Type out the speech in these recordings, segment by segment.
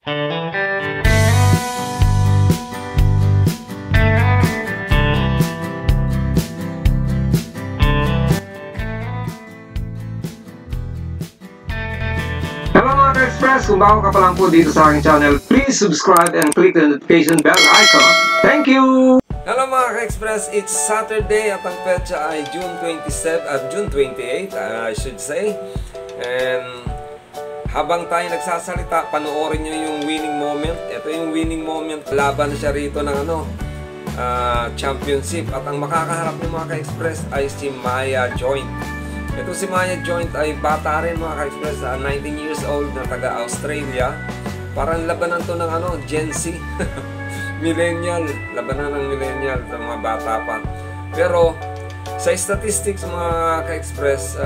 Hello mga ka-express! Kung bago ka pa lang po dito sa aking channel, please subscribe and click the notification bell icon. Thank you! Hello mga ka-express! It's Saturday at ang petsa ay June 28, I should say. And habang tayo nagsasalita, panoorin nyo yung winning moment. Ito yung winning moment. Laban siya rito ng championship. At ang makakaharap ng mga ka-express ay si Maya Joint. Ito si Maya Joint ay bata rin mga ka-express, 19 years old na taga-Australia. Parang labanan to ng Gen Z. Millennial. Labanan ng millennial ng mga bata pa. Pero sa statistics mga ka-express,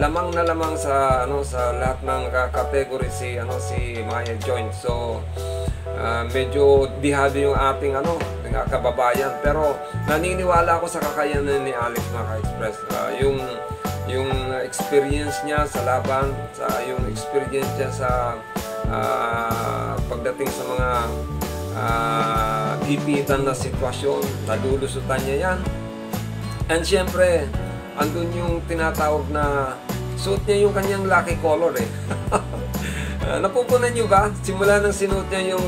lamang na lamang sa sa lahat ng category si Maya Joint. So medyo dihado yung ating kababayan, pero naniniwala ako sa kakayanan ni Alex mga ka-express. Yung experience niya sa laban, yung experience niya sa pagdating sa mga ipitan na sitwasyon, nalulusutan niya yan. And syempre, andun yung tinatawag na suit niya yung kanyang lucky color eh. Napupunan niyo ba? Simula nang sinuot niya yung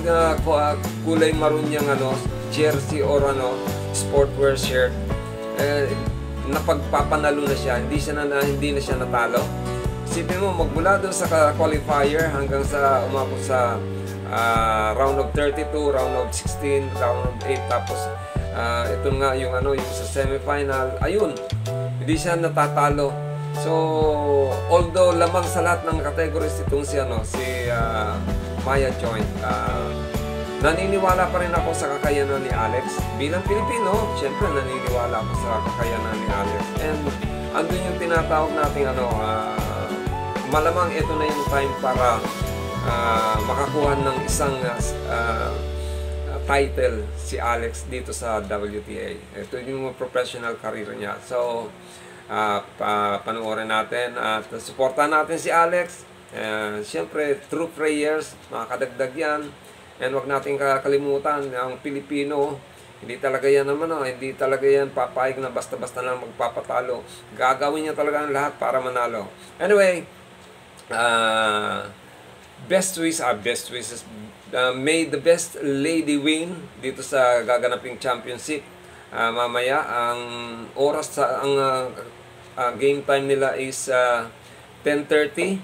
kulay maroon niyang jersey or sportwear shirt, napagpapanalo na siya, hindi na siya natalo. Isipin mo, magmula doon sa qualifier hanggang sa umabot sa round of 32, round of 16, round of 8, tapos ito nga yung yung sa semifinal, ayun, hindi siya natatalo. So although lamang sa lahat ng categories itong si Maya Joint, naniniwala pa rin ako sa kakayanan ni Alex. Bilang Pilipino, syempre naniniwala ako sa kakayanan ni Alex. And andun yung tinatawag natin malamang ito na yung time para makakuha ng isang title si Alex dito sa WTA. Ito yung professional career niya. So panoorin natin at supportan natin si Alex. Syempre through prayers, makakadagdag yan. And wag natin kakalimutan, ang Pilipino, hindi talaga yan papayag na basta-basta lang magpapatalo. Gagawin niya talaga ang lahat para manalo. Anyway, best wishes. May the best lady win dito sa gaganaping championship. Mamaya, ang oras game time nila is 10:30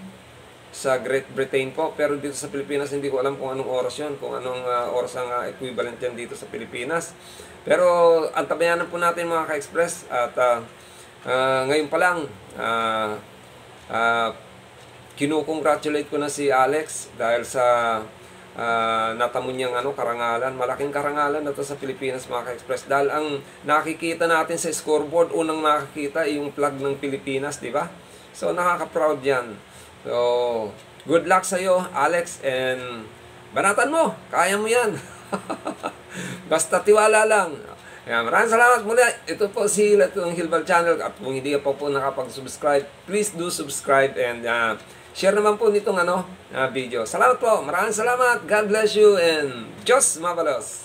sa Great Britain po, pero dito sa Pilipinas hindi ko alam kung anong oras yun, kung anong oras ang equivalent yan dito sa Pilipinas. Pero antabayanan po natin mga ka-express at ngayon pa lang kinukongratulate ko na si Alex dahil sa natamo niyang karangalan. Malaking karangalan na to sa Pilipinas mga ka-express, dahil ang nakikita natin sa scoreboard, unang nakikita yung flag ng Pilipinas, di ba? So nakaka-proud yan. So, good luck sa iyo, Alex, and banatan mo, kaya mo yan. Basta tiwala lang. Maraming salamat muli. Ito po si Latong Hilbal Channel, at kung hindi ka pa po nakapag-subscribe, please do subscribe and share naman po nitong video. Salamat po, maraming salamat. God bless you and Diyos mabalos.